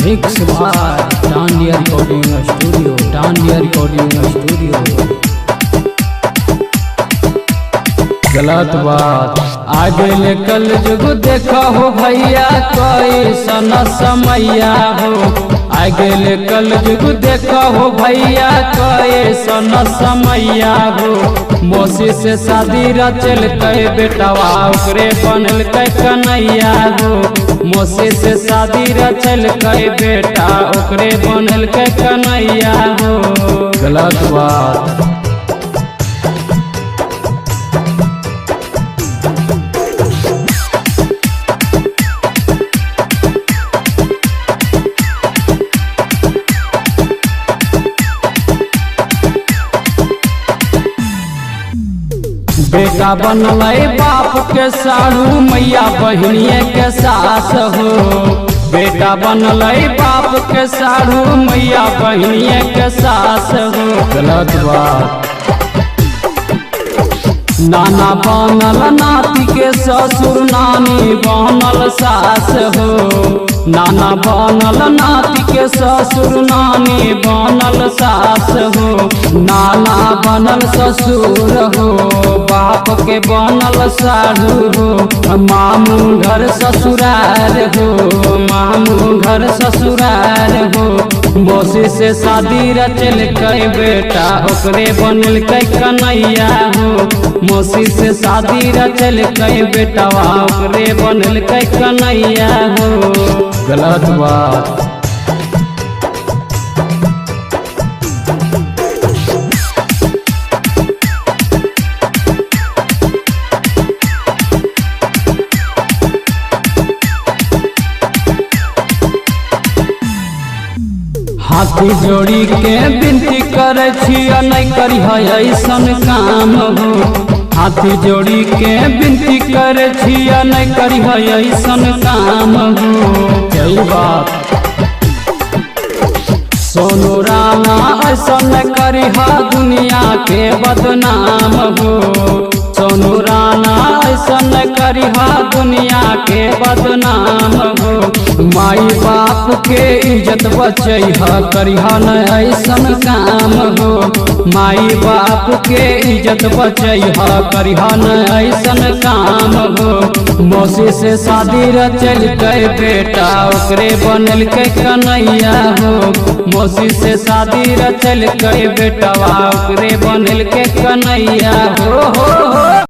Mix by Dandiya recording studio, Dandiya recording studio. गलत बात आगे कल जुग देखा हो भैया, कोई सन समैया हो। आगे कल जुग देखा हो भैया, कोई सन समैया हो। मौसी से शादी रचल कई बेटवा, ओकरे बनल कई कन्हैया हो। मौसी से शादी रचल कई बेटा, ओकरे बनल कई कन्हैया हो। गलत बात बेटा बनल बाप के साढ़ू, मैया बहनिए के सास हो। बेटा बनल बाप के साढ़ू, मैया बहनिए के सास हो। गलत बात नाना बनल नाती के ससुर, नानी बनल सास हो। नाना बनल नाती के ससुर, नानी बनल सास हो। नाना बनल ससुर हो, बाप के बनल साढ़ू हो। मामू घर ससुरार हो, मामू घर ससुरार हो। मौसी से शादी रचल कई बेटा, ओकरे बनल कई कन्हैया हो। मौसी से शादी रचल कई बेटवा, ओकरे बनल कई कन्हैया हो। गलत बात हाथी जोड़ी के विनती करे छिया, नहीं करी ऐसन काम हो। हाथी जोड़ी के विनती करे छिया, नहीं करी ऐसन काम हो। यही बात सोनू राणा ऐसन करी दुनिया के बदनाम हो। सोनू राणा ऐसन करी दुनिया के बदनाम हो। माई बाप के इज्जत बचै करिहा न ऐसन काम हो। माई बाप के इज्जत बचै करिहा न ऐसन काम हो। मौसी से शादी रचल कई बेटा, ओकरे बनल कई कन्हैया हो। मौसी से शादी रचल कई बेटवा, ओकरे बनल के कन्हैया हो।